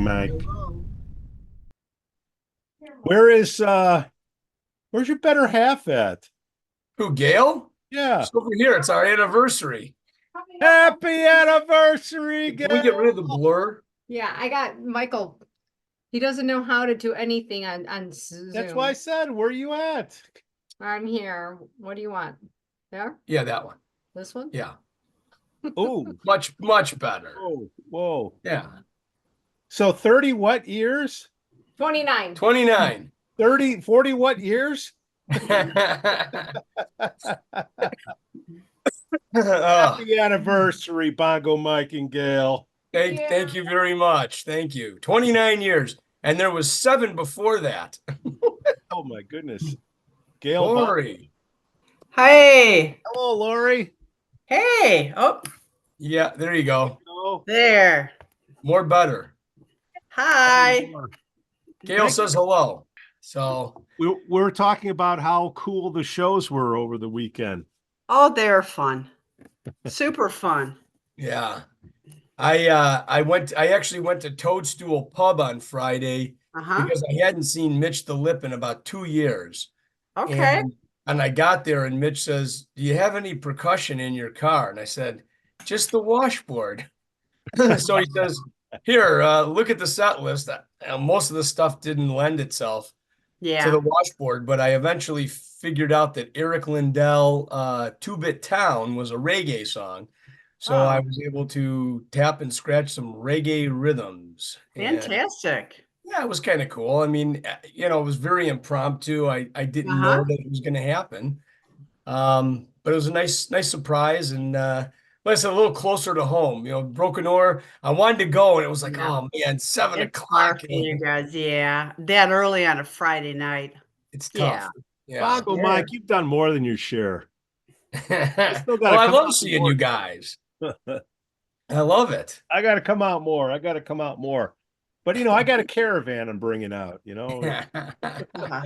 Mike. Where's your better half at? Who, Gail? Yeah. It's over here. It's our anniversary. Happy anniversary, Can we get rid of the blur? Yeah, I got Michael. He doesn't know how to do anything on Zoom. That's why I said, where are you at? I'm here. What do you want? There? Yeah, that one. This one? Yeah. Oh, Much better. whoa. Yeah. So 30 what years? 29. 29. 30, 40 what years? Happy anniversary, Bongo Mike and Gail. Thank you very much. Thank you. 29 years. And there was 7 before that. Oh my goodness. Gail. Lorrie. Hey. Hello, Lorrie. Hey. Oh, Yeah, there you go. Hello. there. More better. Hi. Gail says hello. So We were talking about how cool the shows were over the weekend. Oh, they're fun. Super fun. yeah. I actually went to Toadstool Pub on Friday Uh-huh. because I hadn't seen Mitch the Lip in about 2 years. Okay. And I got there and Mitch says, "Do you have any percussion in your car?" And I said, "Just the washboard." So he says, "Here, look at the set list." Most of the stuff didn't lend itself to Yeah. the washboard, but I eventually figured out that Eric Lindell, Two-Bit Town was a reggae song. So Oh. I was able to tap and scratch some reggae rhythms. And Fantastic. yeah, it was kind of cool. I mean, it was very impromptu. I didn't know that it was going to happen. But it was a nice surprise. And like I said, a little closer to home, Broken Oar. I wanted to go and it was like, oh man, 7 It's far o'clock. for you guys. Yeah. That early on a Friday night. It's tough. Yeah. Bongo Mike, you've done more than your share. Well, I love seeing you guys. I love it. I got to come out more. But, I got a caravan I'm bringing out, Uh-huh.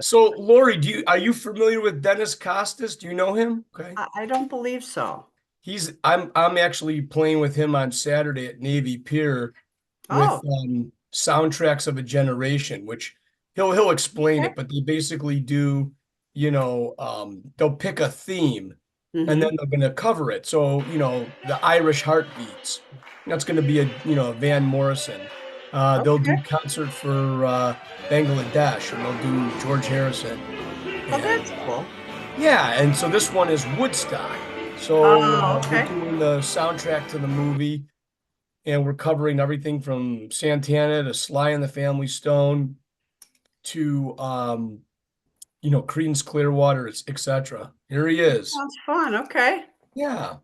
So, Lorrie, are you familiar with Dennis Costis? Do you know him? Okay. I don't believe so. I'm actually playing with him on Saturday at Navy Pier Oh. with Soundtracks of a Generation, which he'll explain it, but they basically do, they'll pick a theme and then they're going to cover it. So, the Irish Heartbeats, that's going to be a Van Morrison. They'll do concert for Bangladesh, and they'll do George Harrison. Oh, that's cool. Yeah, and so this one is Woodstock. So we're doing the soundtrack to the movie, and we're covering everything from Santana to Sly and the Family Stone to Creedence Clearwater, etc. Here he is. Sounds fun. Okay. Yeah.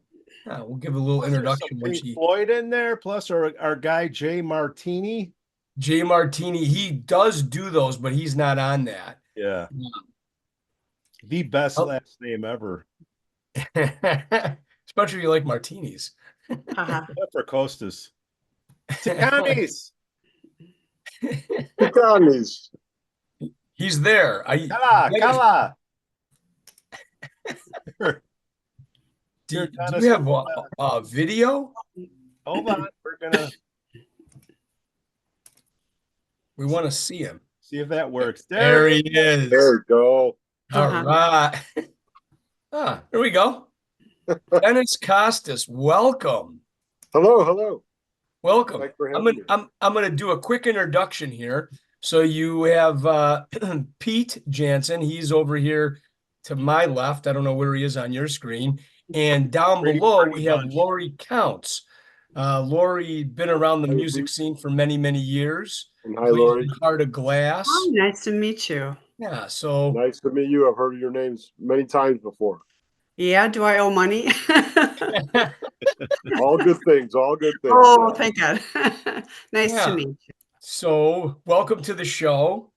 We'll give a little introduction. Pink Floyd in there, plus our guy Jay Martini. Jay Martini, he does do those, but he's not on that. Yeah. The best last name ever. Especially if you like martinis. For Costis. Ticanis. Ticanis. He's there. Kala. Do we have a video? Hold on. We want to see him. See if that works. There he is. There we go. All right. Here we go. Dennis Costis, welcome. Hello. Welcome. Thanks for having me. I'm going to do a quick introduction here. So you have Pete Jansen. He's over here to my left. I don't know where he is on your screen. And down below, we have Lorrie Kountz. Lorrie been around the music scene for many, many years. And hi, Lorrie. Heart of Glass. Oh, nice to meet you. Yeah, so Nice to meet you. I've heard your names many times before. Yeah. Do I owe money? All good things. Oh, thank God. Nice to meet you. So welcome to the show.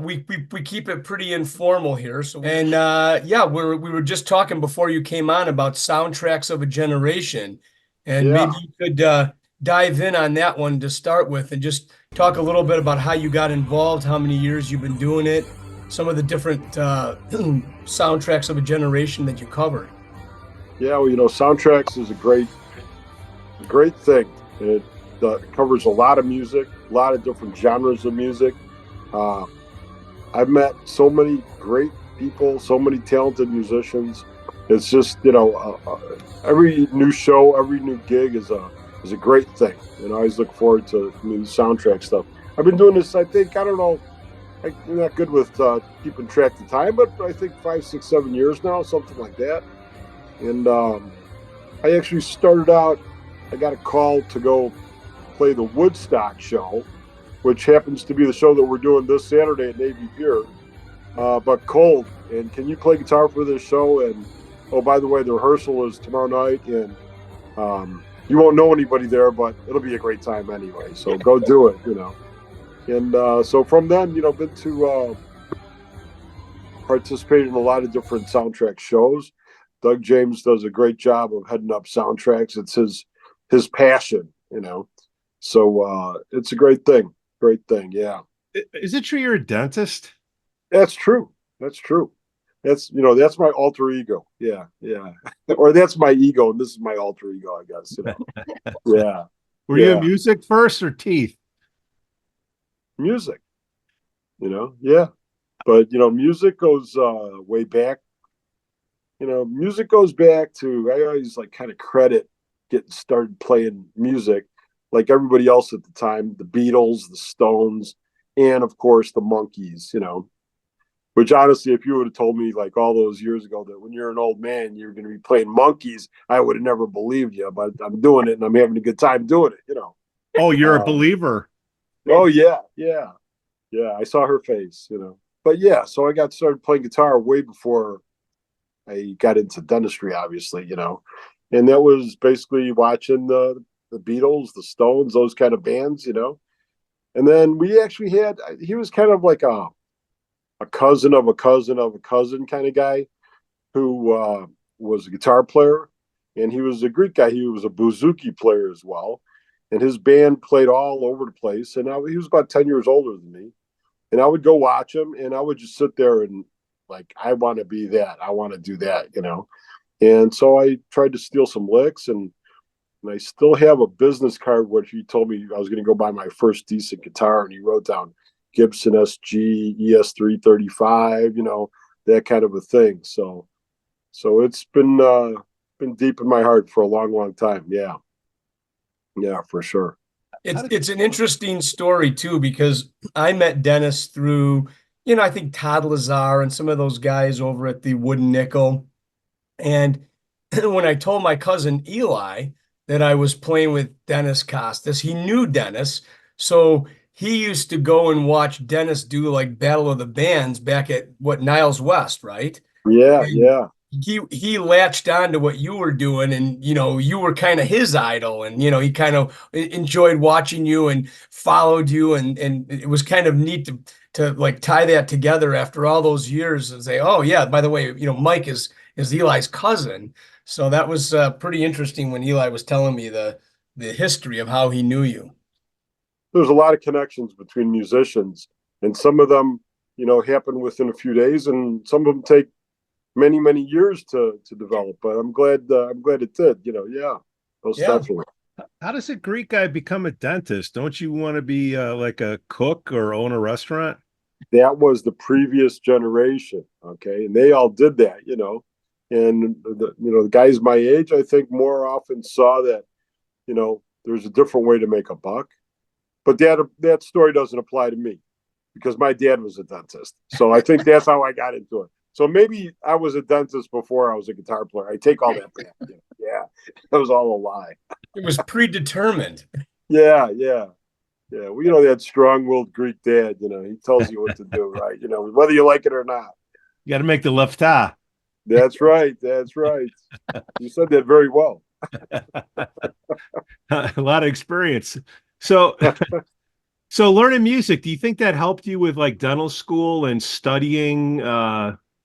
We keep it pretty informal here. So we were just talking before you came on about Soundtracks of a Generation, and maybe you could dive in on that one to start with, and just talk a little bit about how you got involved, how many years you've been doing it, some of the different soundtracks of a generation that you covered. Yeah, well, Soundtracks is a great thing. covers a lot of music, a lot of different genres of music. I've met so many great people, so many talented musicians. It's just, every new show, every new gig is a great thing. And I always look forward to new soundtrack stuff. I've been doing this, I think, I don't know, I'm not good with keeping track of time, but I think 5, 6, 7 years now, something like that. And I actually started out, I got a call to go play the Woodstock show, which happens to be the show that we're doing this Saturday at Navy Pier, but cold. And can you play guitar for this show? And oh, by the way, the rehearsal is tomorrow night, and you won't know anybody there, but it'll be a great time anyway. So go do it, And so from then, been to participate in a lot of different soundtrack shows. Doug James does a great job of heading up soundtracks. It's his passion, So it's a great thing. Great thing, yeah. Is it true you're a dentist? That's true. That's true. That's that's my alter ego. Yeah, yeah. Or that's my ego, and this is my alter ego, I guess. Yeah. Were you in music first or teeth? Music. Yeah. But music goes way back. Music goes back to, I always kind of credit getting started playing music like everybody else at the time, the Beatles, the Stones, and of course the Monkees, which honestly, if you would have told me all those years ago that when you're an old man, you're going to be playing Monkees, I would have never believed you, but I'm doing it and I'm having a good time doing it, Oh, you're a believer. Oh yeah. Yeah. Yeah. I saw her face, but yeah, so I got started playing guitar way before I got into dentistry, obviously, and that was basically watching the Beatles, the Stones, those kind of bands, and then we actually he was kind of like a cousin of a cousin of a cousin kind of guy who was a guitar player, and he was a Greek guy. He was a bouzouki player as well, and his band played all over the place, and he was about 10 years older than me, and I would go watch him, and I would just sit there and I want to be that. I want to do that, And so I tried to steal some licks, and I still have a business card where he told me I was going to go buy my first decent guitar, and he wrote down Gibson SG ES335, that kind of a thing. So it's been deep in my heart for a long, long time. Yeah. Yeah, for sure. It's an interesting story too, because I met Dennis through, I think Todd Lazar and some of those guys over at the Wooden Nickel. And when I told my cousin Eli that I was playing with Dennis Costis, he knew Dennis. So he used to go and watch Dennis do Battle of the Bands back at Niles West, right? Yeah, and yeah. He latched on to what you were doing, and you were kind of his idol, and he kind of enjoyed watching you and followed you, and it was kind of neat to tie that together after all those years and say, oh yeah, by the way, Mike is Eli's cousin. So that was pretty interesting when Eli was telling me the history of how he knew you. There's a lot of connections between musicians, and some of them happen within a few days, and some of them take many, many years to develop, but I'm glad it did, yeah, most definitely. How does a Greek guy become a dentist? Don't you want to be like a cook or own a restaurant? That was the previous generation, okay, and they all did that, and the guys my age, I think, more often saw that, there's a different way to make a buck, but that story doesn't apply to me because my dad was a dentist, so I think that's how I got into it. So maybe I was a dentist before I was a guitar player. I take all that back. Yeah, that was all a lie. It was predetermined. Yeah. Well, that strong-willed Greek dad, he tells you what to do, right? Whether you like it or not. You got to make the left eye. That's right. You said that very well. A lot of experience. So learning music, do you think that helped you with dental school and studying,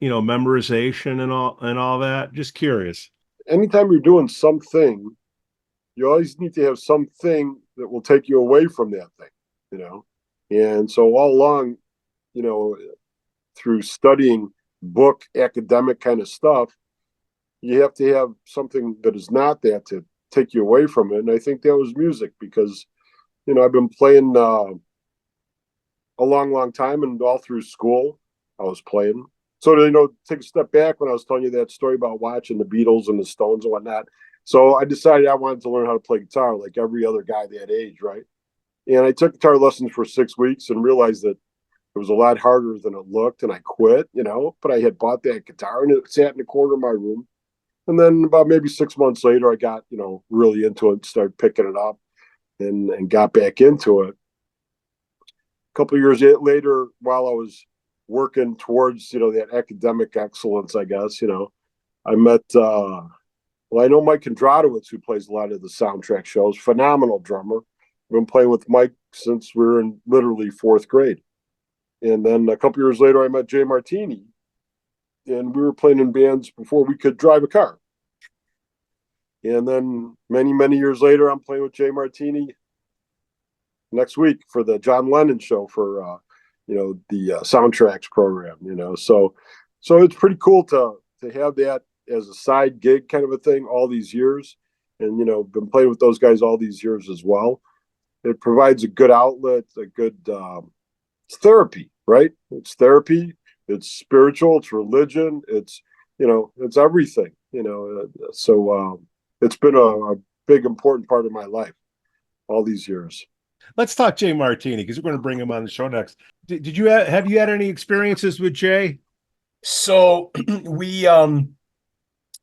memorization and all that? Just curious. Anytime you're doing something, you always need to have something that will take you away from that thing, And so all along, through studying book academic kind of stuff, you have to have something that is not that to take you away from it. And I think that was music, because I've been playing a long time, and all through school I was playing. So to, take a step back, when I was telling you that story about watching the Beatles and the Stones and whatnot, so I decided I wanted to learn how to play guitar like every other guy that age, right? And I took guitar lessons for 6 weeks and realized that it was a lot harder than it looked, and I quit, but I had bought that guitar and it sat in the corner of my room. And then about maybe 6 months later, I got, really into it, started picking it up and got back into it. A couple of years later, while I was working towards, that academic excellence, I guess, I met, I know Mike Kondratowicz, who plays a lot of the soundtrack shows, phenomenal drummer. I've been playing with Mike since we were in literally fourth grade. And then a couple years later, I met Jay Martini, and we were playing in bands before we could drive a car. And then many years later, I'm playing with Jay Martini next week for the John Lennon show for, the soundtracks program, So it's pretty cool to have that as a side gig kind of a thing all these years. And, been playing with those guys all these years as well. It provides a good outlet, a good, it's therapy, right? It's therapy. It's spiritual. It's religion. It's, it's everything, so it's been a big, important part of my life all these years. Let's talk Jay Martini, because we're going to bring him on the show next. Did you have you had any experiences with Jay? So we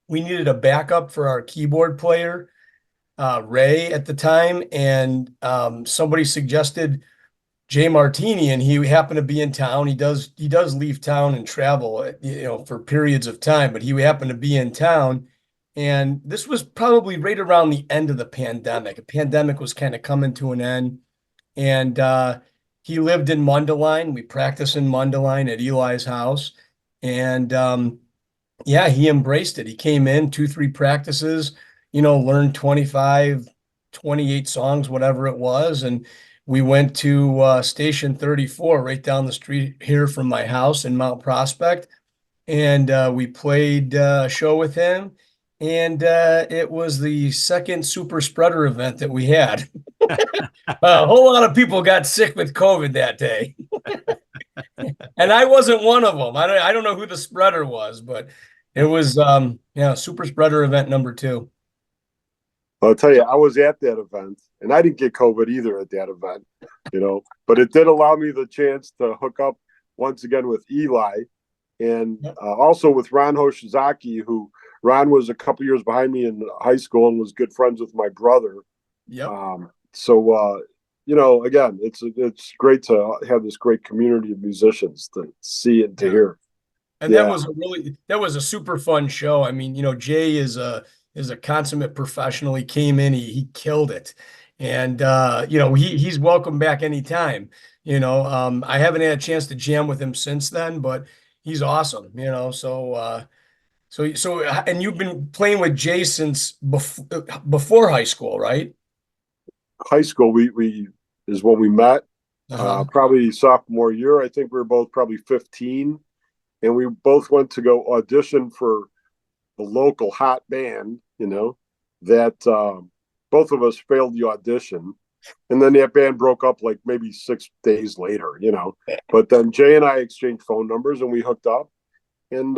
needed a backup for our keyboard player, Ray, at the time, and somebody suggested Jay Martini, and he happened to be in town. He does leave town and travel, for periods of time, but he happened to be in town. And this was probably right around the end of the pandemic. The pandemic was kind of coming to an end. And he lived in Mundelein. We practiced in Mundelein at Eli's house. And he embraced it. He came in 2-3 practices, learned 25, 28 songs, whatever it was. And we went to Station 34 right down the street here from my house in Mount Prospect. And we played a show with him. And it was the second super spreader event that we had. A whole lot of people got sick with COVID that day. And I wasn't one of them. I don't know who the spreader was, but it was super spreader event number 2. I'll tell you, I was at that event, and I didn't get COVID either at that event, but it did allow me the chance to hook up once again with Eli, and also with Ron Hoshizaki, who Ron was a couple years behind me in high school and was good friends with my brother. Yep. Again, it's great to have this great community of musicians to see and to hear. And that was a super fun show. I mean, Jay is a consummate professional. He came in, he killed it. And he's welcome back anytime. I haven't had a chance to jam with him since then, but he's awesome, So and you've been playing with Jay since before high school, right? High school, we is when we met. Probably sophomore year. I think we were both probably 15, and we both went to go audition for the local hot band. That both of us failed the audition, and then that band broke up like maybe 6 days later. But then Jay and I exchanged phone numbers and we hooked up, and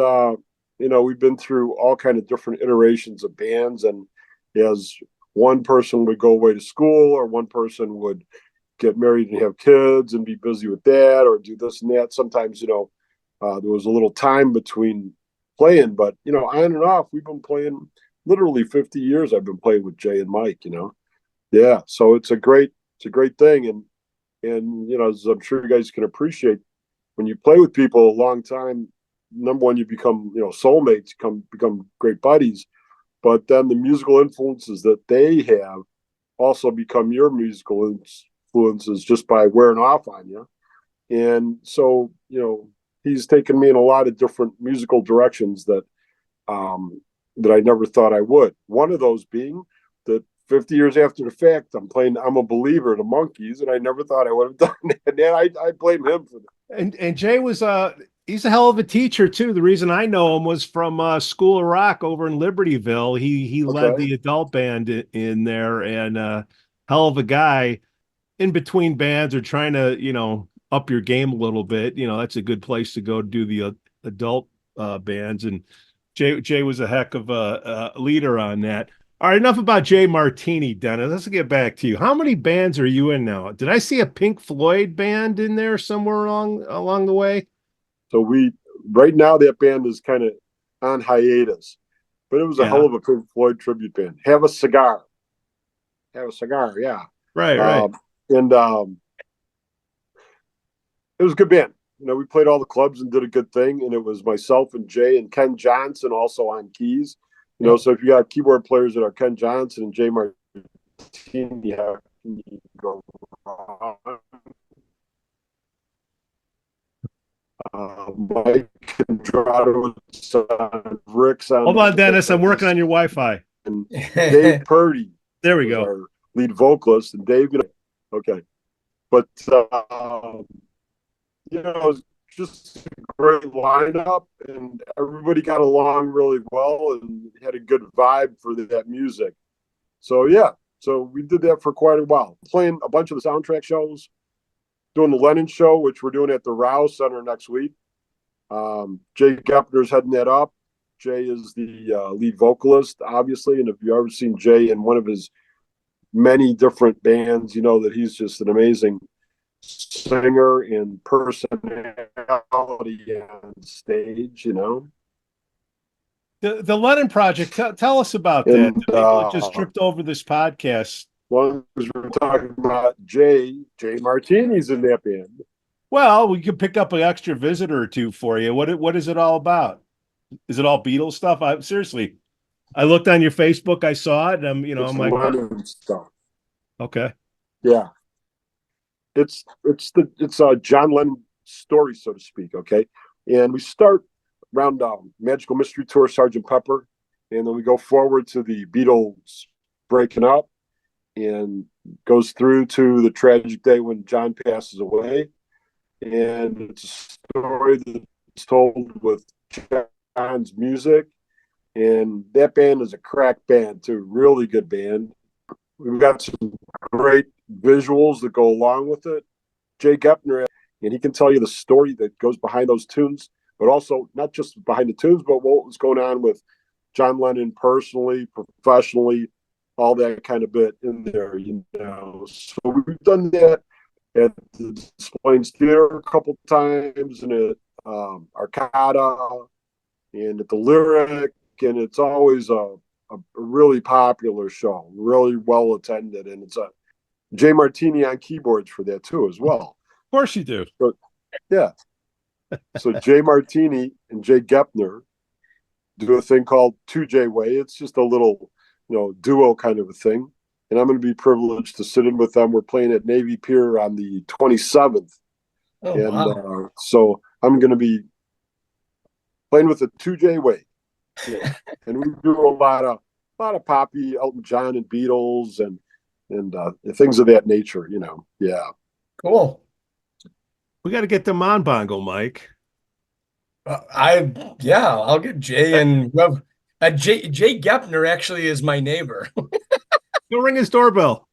we've been through all kind of different iterations of bands, and as one person would go away to school, or one person would get married and have kids and be busy with that, or do this and that. Sometimes, there was a little time between playing, but, on and off, we've been playing literally 50 years. I've been playing with Jay and Mike, Yeah. So it's a great thing. And, as I'm sure you guys can appreciate, when you play with people a long time, number one, you become, soulmates, become great buddies. But then the musical influences that they have also become your musical influences just by wearing off on you. And so, he's taken me in a lot of different musical directions that I never thought I would. One of those being that 50 years after the fact, I'm playing I'm a Believer, the Monkees, and I never thought I would have done that. And I blame him for that. And Jay was he's a hell of a teacher too. The reason I know him was from School of Rock over in Libertyville. He led the adult band in there, and hell of a guy. in between bands or trying to, up your game a little bit, that's a good place to go do the adult bands. And Jay was a heck of a leader on that. All right, enough about Jay Martini, Dennis. Let's get back to you. How many bands are you in now? Did I see a Pink Floyd band in there somewhere along the way? So right now that band is kind of on hiatus, but it was a hell of a Pink Floyd tribute band. Have a cigar, yeah. Right. And it was a good band. We played all the clubs and did a good thing. And it was myself and Jay and Ken Johnson also on keys. So if you got keyboard players that are Ken Johnson and Jay Martini, how can you go wrong? Mike and Rick's on. Hold on, Dennis. I'm working on your Wi-Fi. And Dave Purdy. There we go. Our lead vocalist, and Dave. Okay, but it's just a great lineup, and everybody got along really well and had a good vibe for that music. So we did that for quite a while, playing a bunch of the soundtrack shows, doing the Lennon show, which we're doing at the Rouse Center next week. Jay Goeppner's heading that up. Jay is the lead vocalist, obviously, and if you've ever seen Jay in one of his many different bands, you know that he's just an amazing singer and personality on stage. The Lennon Project. Tell us about that. The people that just tripped over this podcast. Well, we're talking about Jay Martini's in that band. Well, we could pick up an extra visitor or two for you. What is it all about? Is it all Beatles stuff? Seriously, I looked on your Facebook. I saw it, and I'm like, Lennon stuff. Okay, yeah, it's a John Lennon story, so to speak. Okay, and we start around Magical Mystery Tour, Sgt. Pepper, and then we go forward to the Beatles breaking up, and goes through to the tragic day when John passes away. And it's a story that's told with John's music. And that band is a crack band, too. Really good band. We've got some great visuals that go along with it. Jay Goeppner, and he can tell you the story that goes behind those tunes, but also not just behind the tunes, but what was going on with John Lennon personally, professionally, all that kind of bit in there, So we've done that at the Des Plaines Theater a couple times, and at Arcada, and at the Lyric, and it's always a really popular show, really well attended, and it's a Jay Martini on keyboards for that too as well. Of course you do. So, yeah. So Jay Martini and Jay Goeppner do a thing called 2J Way. It's just a little duo kind of a thing. And I'm going to be privileged to sit in with them. We're playing at Navy Pier on the 27th. Wow. So I'm going to be playing with the 2J Way. Yeah. And we do a lot of poppy, Elton John and Beatles and things of that nature, Yeah. Cool. We got to get them on Bongo, Mike. I'll get Jay and Jay Goeppner actually is my neighbor. Go ring his doorbell.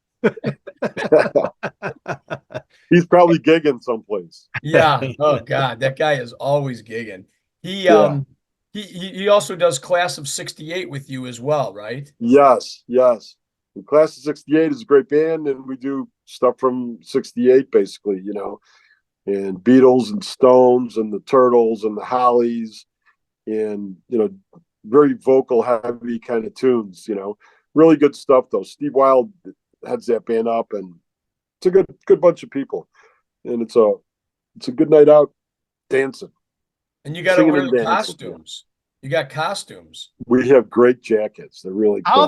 He's probably gigging someplace. Yeah. Oh God, that guy is always gigging. He also does Class of '68 with you as well, right? Yes. And Class of '68 is a great band, and we do stuff from '68 basically, and Beatles and Stones and the Turtles and the Hollies, and very vocal heavy kind of tunes, really good stuff though. Steve Wild heads that band up, and it's a good bunch of people, and it's a good night out dancing. And you got to wear the costumes. You got costumes. We have great jackets. They're really cool. How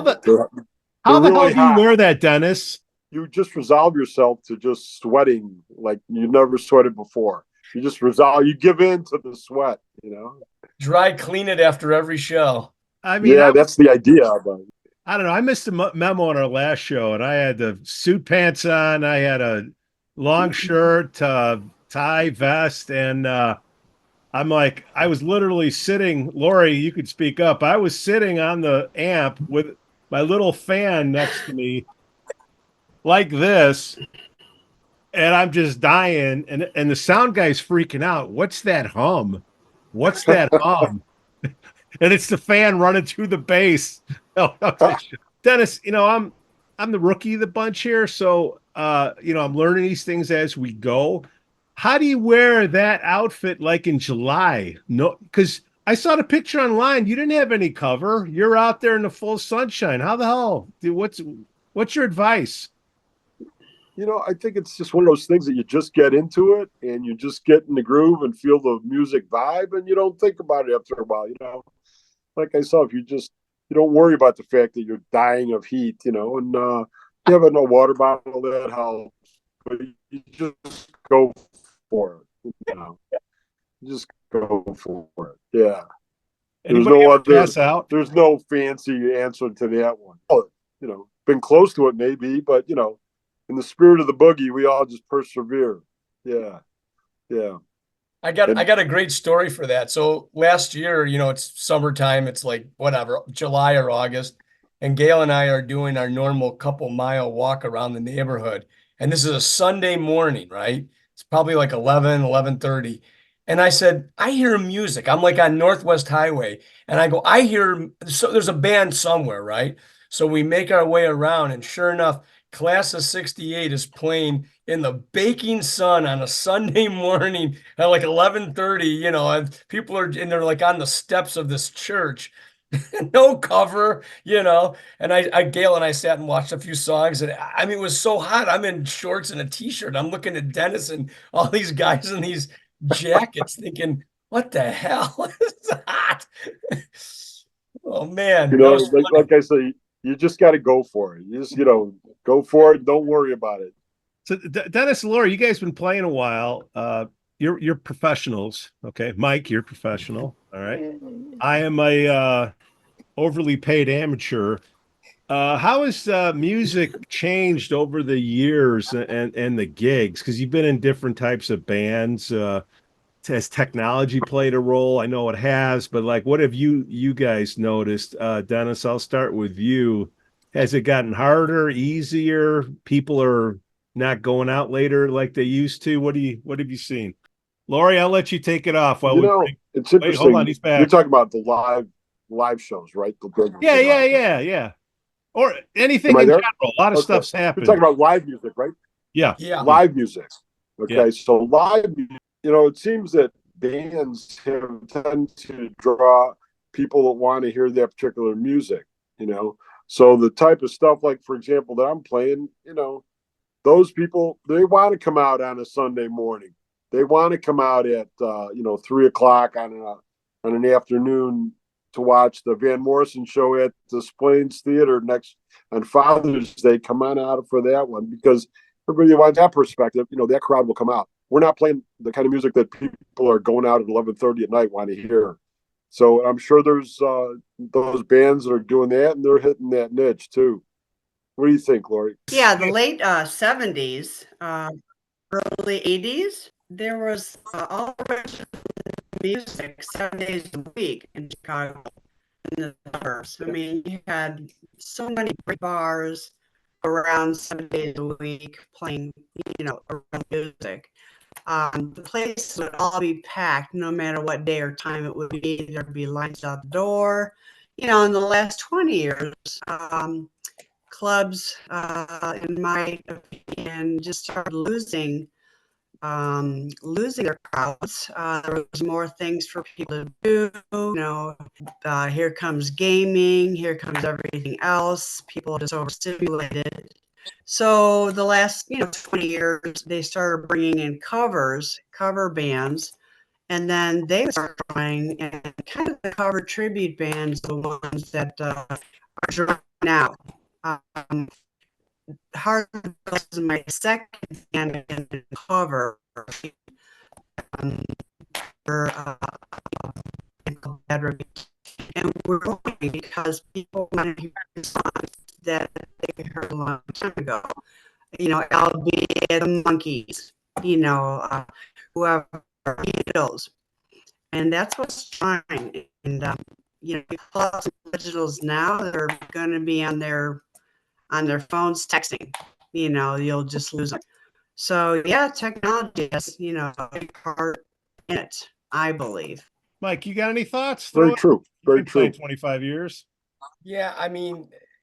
the hell do you wear that, Dennis? You just resolve yourself to just sweating like you never sweated before. You just resolve. You give in to the sweat. Dry clean it after every show. I mean, that's the idea. But I don't know. I missed a memo on our last show, and I had the suit pants on. I had a long shirt, tie, vest, and I'm like, I was literally sitting. Lorrie, you could speak up. I was sitting on the amp with my little fan next to me, like this, and I'm just dying, and the sound guy's freaking out. What's that hum? What's that hum? And it's the fan running through the bass. Dennis, I'm the rookie of the bunch here, so I'm learning these things as we go. How do you wear that outfit like in July? No, because I saw the picture online. You didn't have any cover. You're out there in the full sunshine. How the hell? Dude, what's your advice? I think it's just one of those things that you just get into it and you just get in the groove and feel the music vibe, and you don't think about it after a while. Like I said, you don't worry about the fact that you're dying of heat, and you have a water bottle that helps, but you just go for it. Just go for it. Yeah. Anybody ever pass out? There's no fancy answer to that one. Been close to it maybe, but in the spirit of the boogie, we all just persevere. Yeah. Yeah. I got a great story for that. So last year, it's summertime. It's like whatever, July or August. And Gail and I are doing our normal couple-mile walk around the neighborhood. And this is a Sunday morning, right? It's probably like 11:30. And I said, I hear music. I'm like on Northwest Highway. And I go, so there's a band somewhere, right? So we make our way around, and sure enough, Class of 68 is playing in the baking sun on a Sunday morning at like 11:30, and people they're like on the steps of this church, no cover, and Gail and I sat and watched a few songs, and I mean, it was so hot. I'm in shorts and a t-shirt. I'm looking at Dennis and all these guys in these jackets thinking, what the hell? It's hot. Oh man. Like I say, you just got to go for it. You just, go for it. Don't worry about it. So Dennis and Lorrie, you guys been playing a while. You're professionals. Okay. Mike, you're professional. All right. I am a overly paid amateur. How has music changed over the years and the gigs? Because you've been in different types of bands. Has technology played a role? I know it has, but like, what have you guys noticed? Dennis, I'll start with you. Has it gotten harder, easier? People are not going out later like they used to. What have you seen? Lorrie, I'll let you take it off while it's interesting. Wait, hold on, he's back. You're talking about the live shows, right? Yeah. Or anything in general. A lot of stuff's happened. You're talking about live music, right? Yeah. Live music. Okay. Yeah. So live, it seems that bands tend to draw people that want to hear that particular music, So the type of stuff, like, for example, that I'm playing, those people, they want to come out on a Sunday morning. They want to come out at 3:00 on an afternoon to watch the Van Morrison show at the Plains Theater on Father's Day. Come on out for that one, because everybody wants that perspective. That crowd will come out. We're not playing the kind of music that people are going out at 11:30 at night want to hear. So I'm sure there's those bands that are doing that, and they're hitting that niche too. What do you think, Lorrie? Yeah, the late 70s, early 80s, there was all music 7 days a week in Chicago in the suburbs. I mean, you had so many great bars around 7 days a week playing, around music. The place would all be packed no matter what day or time it would be. There'd be lines out the door. In the last 20 years, clubs, in my opinion, just started losing their crowds. There was more things for people to do. Here comes gaming, here comes everything else. People are just overstimulated. So the last, 20 years, they started bringing in cover bands, and then they started playing, and kind of the cover tribute bands, the ones that are drawn out. Hard was my second band in cover. And we're going because people want to hear the songs that they heard a long time ago. Albeit the Monkees, whoever, Beatles. And that's what's trying. And, clubs and digitals now, they're going to be on their phones texting. You'll just lose them. So yeah, technology has, a big part in it, I believe. Mike, you got any thoughts? Very Throw it. true. You've Very been playing true. 25 years. Yeah,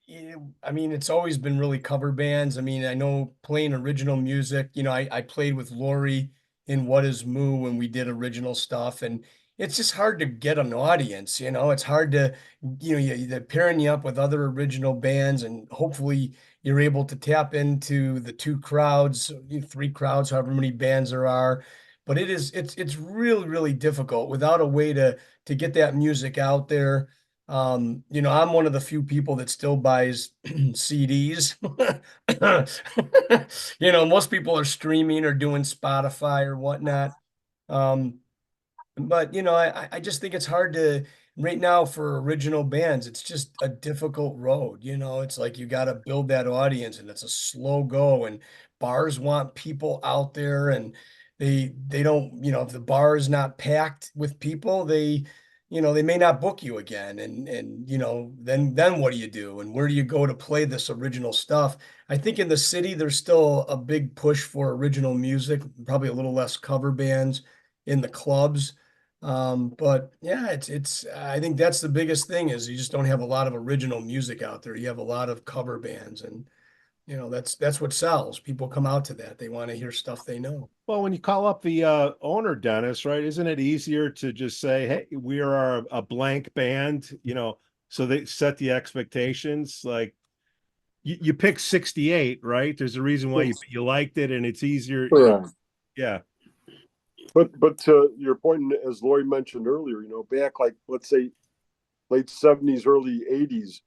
it's always been really cover bands. I mean, I know playing original music, I played with Lorrie in What Is Moo when we did original stuff, and it's just hard to get an audience, it's hard to, they're pairing you up with other original bands, and hopefully you're able to tap into the two crowds, three crowds, however many bands there are. But it's really, really difficult without a way to get that music out there. I'm one of the few people that still buys CDs. Most people are streaming or doing Spotify or whatnot. Um, but I just think it's hard to right now for original bands. It's just a difficult road. It's like you got to build that audience, and it's a slow go. And bars want people out there, and they don't. If the bar is not packed with people, they may not book you again. And then what do you do? And where do you go to play this original stuff? I think in the city there's still a big push for original music, probably a little less cover bands in the clubs. But yeah, I think that's the biggest thing is you just don't have a lot of original music out there. You have a lot of cover bands, and that's what sells. People come out to that. They want to hear stuff they know. Well, when you call up the owner, Dennis, right, isn't it easier to just say, hey, we are a blank band, so they set the expectations. Like you pick 68, right? There's a reason why you liked it, and it's easier. Yeah. Yeah. But to your point, as Lori mentioned earlier, back like let's say late 70s, early 80s,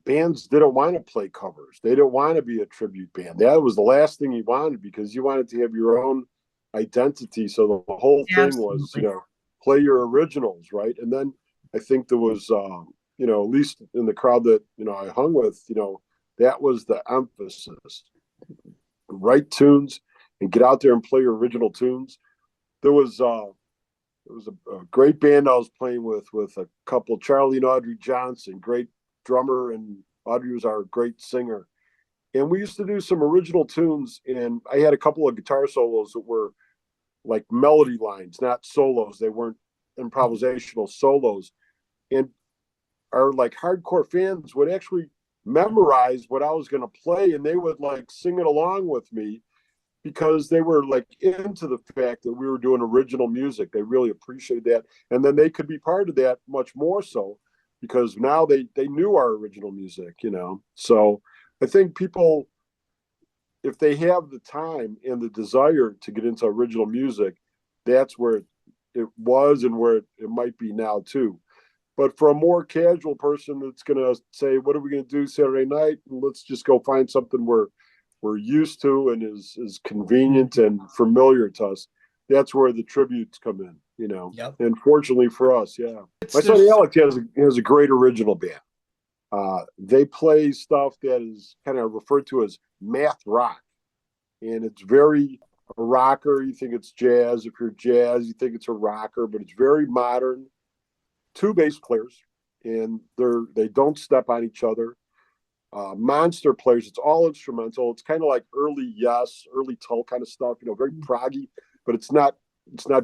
bands didn't want to play covers. They didn't want to be a tribute band. That was the last thing you wanted because you wanted to have your own identity. So the whole thing was, play your originals, right? And then I think there was, at least in the crowd that I hung with, that was the emphasis: write tunes and get out there and play your original tunes. There was a great band I was playing with a couple, Charlie and Audrey Johnson, great drummer, and Audrey was our great singer. And we used to do some original tunes, and I had a couple of guitar solos that were like melody lines, not solos. They weren't improvisational solos. And our like hardcore fans would actually memorize what I was going to play, and they would like sing it along with me because they were like into the fact that we were doing original music. They really appreciated that. And then they could be part of that much more so because now they knew our original music, So I think people, if they have the time and the desire to get into original music, that's where it was and where it might be now too. But for a more casual person that's going to say, what are we going to do Saturday night? Let's just go find something we're used to and is convenient and familiar to us. That's where the tributes come in, Yep. And fortunately for us, yeah. My son Alex has a great original band. They play stuff that is kind of referred to as math rock. And it's very a rocker. You think it's jazz. If you're jazz, you think it's a rocker, but it's very modern. Two bass players, and they don't step on each other. Monster players. It's all instrumental. It's kind of like early Yes, early Tull kind of stuff. Very proggy, but it's not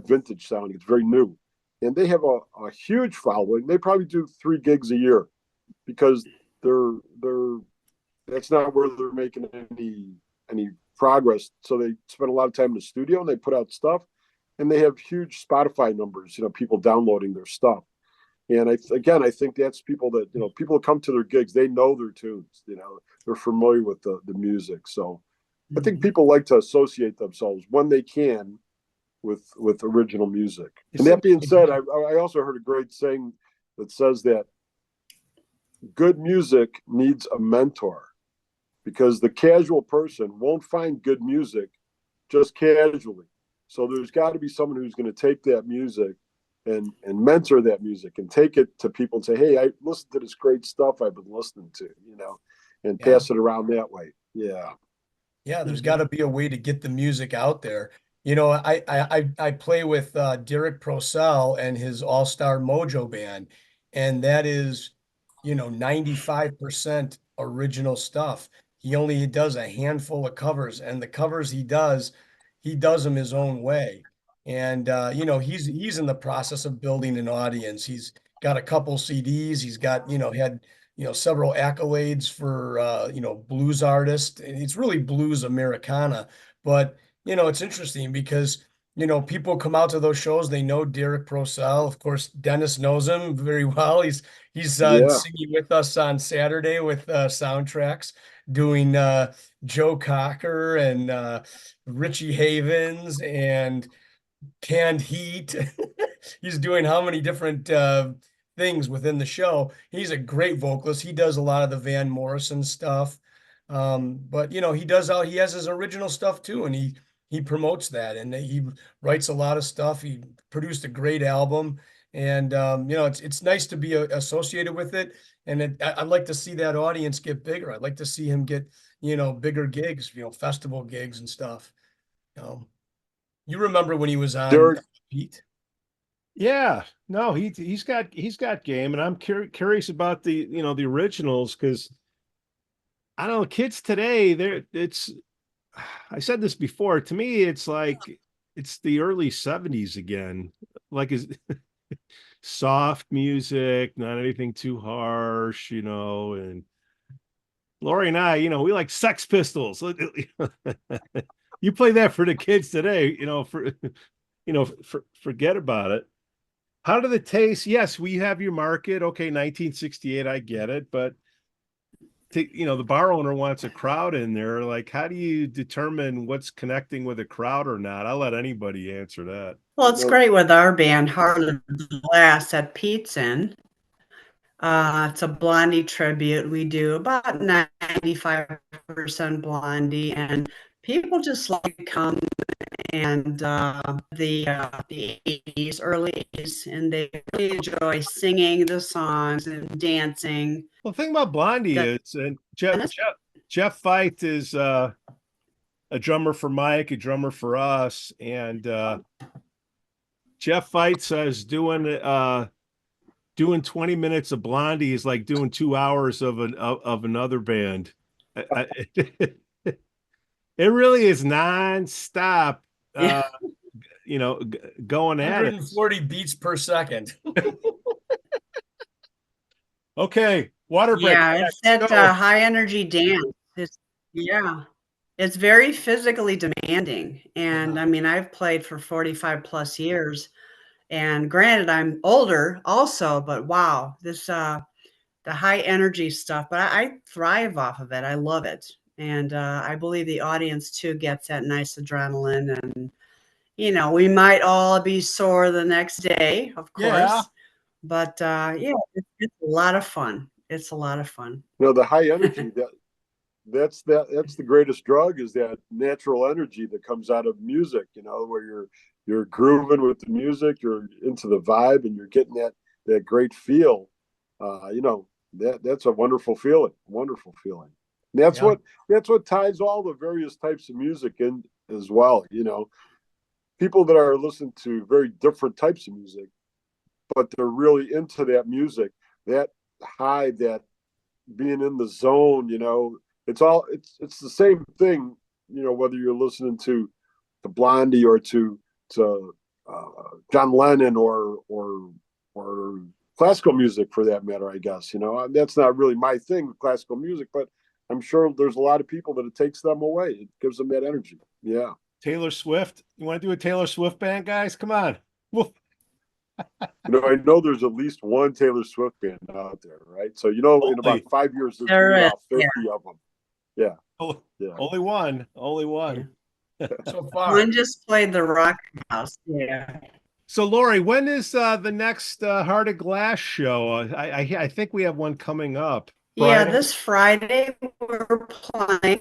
vintage sounding. It's very new, and they have a huge following. They probably do 3 gigs a year because that's not where they're making any progress. So they spend a lot of time in the studio and they put out stuff, and they have huge Spotify numbers. People downloading their stuff. And I think that's people that, people come to their gigs, they know their tunes, they're familiar with the music. So I think people like to associate themselves when they can with original music. And that being said, I also heard a great saying that says that good music needs a mentor because the casual person won't find good music just casually. So there's got to be someone who's going to take that music and mentor that music and take it to people and say, hey, I listened to this great stuff I've been listening to, and pass it around that way. Yeah. Yeah, there's got to be a way to get the music out there. I play with Derrick Procell and his All-Star Mojo band, and that is, 95% original stuff. he only does a handful of covers, and the covers he does them his own way. And you know, he's in the process of building an audience. He's got a couple CDs. He's got, you know, had, you know, several accolades for you know, blues artist. And it's really blues Americana. But, you know, it's interesting because, you know, people come out to those shows, they know Derrick Procell. Of course, Dennis knows him very well. He's Yeah. singing with us on Saturday with soundtracks, doing Joe Cocker and Richie Havens and Canned Heat. He's doing how many different things within the show. He's a great vocalist. He does a lot of the Van Morrison stuff. But you know, he has his original stuff too, and he promotes that, and he writes a lot of stuff. He produced a great album, and you know, it's nice to be associated with it. And I'd like to see that audience get bigger. I'd like to see him get, you know, bigger gigs, you know, festival gigs and stuff. You remember when he was on Derrick, Pete? Yeah, no, he's got game, and I'm curious about the, you know, the originals, because I don't know, kids today, I said this before, to me it's like it's the early 70s again. Like, is soft music, not anything too harsh, you know. And Lori and I, you know, we like Sex Pistols. You play that for the kids today, you know, forget about it. How do the taste? Yes, we have your market. Okay, 1968, I get it, but you know, the bar owner wants a crowd in there. Like, how do you determine what's connecting with a crowd or not? I'll let anybody answer that. Well, it's great with our band, Heart of Glass, that Pete's in. It's a Blondie tribute. We do about 95% Blondie, and people just like to come and the 80s, early 80s, and they really enjoy singing the songs and dancing. Well, the thing about Blondie is, and Jeff Feith is a drummer for Mike, a drummer for us, and Jeff Feith says doing 20 minutes of Blondie is like doing 2 hours of another band. It really is nonstop. Yeah. You know, going at it. 140 beats per second. Okay, water break. Yeah, it's that high energy dance. It's very physically demanding. And I mean, I've played for 45 plus years. And granted, I'm older also, but wow, this the high energy stuff. But I thrive off of it. I love it. And I believe the audience too gets that nice adrenaline. And you know, we might all be sore the next day, of course. Yeah. But yeah, it's a lot of fun. It's a lot of fun. You know, the high energy, that's the greatest drug, is that natural energy that comes out of music, you know, where you're grooving with the music, you're into the vibe, and you're getting that great feel. You know, that's a wonderful feeling. Wonderful feeling. And that's what ties all the various types of music in as well. You know, people that are listening to very different types of music, but they're really into that music, that high, that being in the zone, you know, it's the same thing, you know, whether you're listening to Blondie or to John Lennon or classical music for that matter, I guess. You know, that's not really my thing with classical music, but I'm sure there's a lot of people that it takes them away. It gives them that energy. Yeah. Taylor Swift. You want to do a Taylor Swift band, guys? Come on. You know, I know there's at least one Taylor Swift band out there, right? So, you know, in about 5 years, there's about 50 of them. Yeah. Yeah. Only one. So far. One just played the Rock House. Yeah. So, Lori, when is the next Heart of Glass show? I think we have one coming up. Yeah, Friday? this Friday we're playing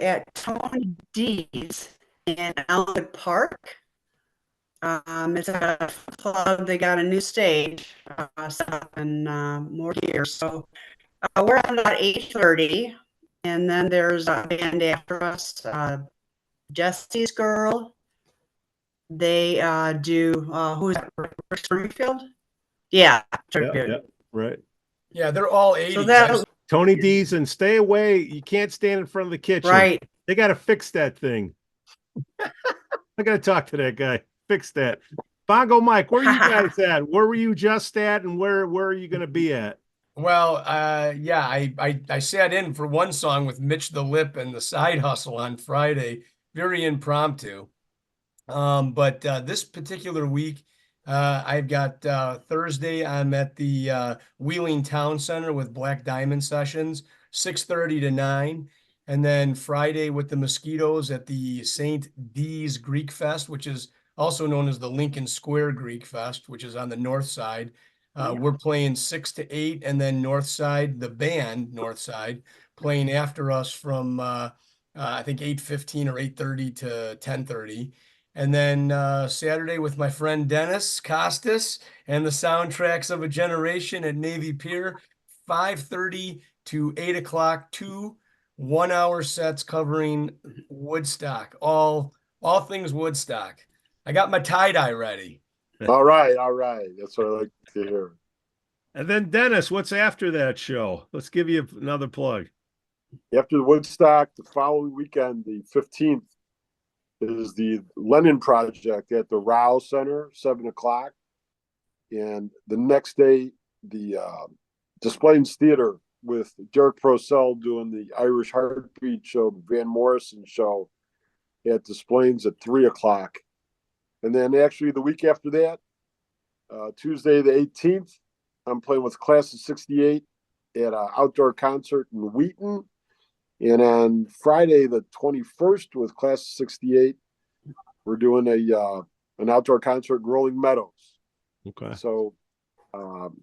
at Tony D's in Elmwood Park. It's a club. They got a new stage set up and more gear. So we're at about 8:30, and then there's a band after us, Jessie's Girl. They do who's that? Springfield? Yeah, Yeah, right. Yeah, they're all 80s. So that Tony D's and stay away. You can't stand in front of the kitchen. Right. They got to fix that thing. I got to talk to that guy. Fix that. Bongo Mike, where are you guys at? Where were you just at, and where are you going to be at? Well, yeah, I sat in for one song with Mitch the Lip and the Side Hustle on Friday, very impromptu. But this particular week, I've got Thursday, I'm at the Wheeling Town Center with Black Diamond Sessions, 6:30 to 9. And then Friday with the Mosquitos at the St. D's Greekfest, which is also known as the Lincoln Square Greekfest, which is on the north side. We're playing 6 to 8, and then North Side, the band North Side, playing after us from I think 8:15 or 8:30 to 10:30. And then Saturday with my friend Dennis Costis and the Soundtracks of a Generation at Navy Pier, 5:30 to 8 o'clock, 2 1-hour sets covering Woodstock, all things Woodstock. I got my tie-dye ready. All right. That's what I like to hear. And then Dennis, what's after that show? Let's give you another plug. After the Woodstock, the following weekend, the 15th, is the Lennon Project at the Row Center, 7 o'clock. And the next day, the Displays Theater with Derrick Procell doing the Irish Heartbeat show, the Van Morrison show at Displays at 3 o'clock. And then actually the week after that, Tuesday the 18th, I'm playing with Class of 68 at an outdoor concert in Wheaton. And on Friday the 21st with Class of 68, we're doing an outdoor concert in Rolling Meadows. Okay. So,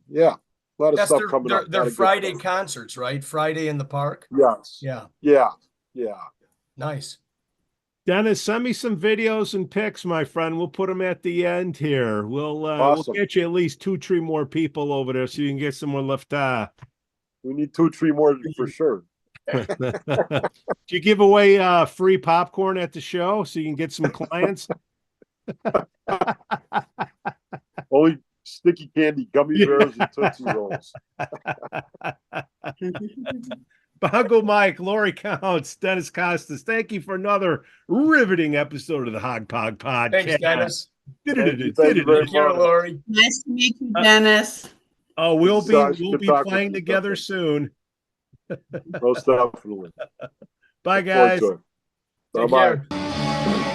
yeah, a lot of stuff coming up. They're Friday concerts, right? Friday in the park? Yes. Yeah. Yeah. Nice. Dennis, send me some videos and pics, my friend. We'll put them at the end here. We'll Awesome. get you at least 2-3 more people over there so you can get some more left eye. We need 2-3 more for sure. Do you give away free popcorn at the show so you can get some clients? Only sticky candy, gummy bears, and Tootsie Rolls. Bongo Mike, Lorrie Kountz, Dennis Costis, thank you for another riveting episode of the HOG Podcast. Thanks, Dennis. Thank you very Take care, much. Lorrie. Nice to meet you, Dennis. Oh, we'll Good be talking playing to you. together soon. Most definitely. Bye, Look forward guys. to it. Take Bye-bye. care.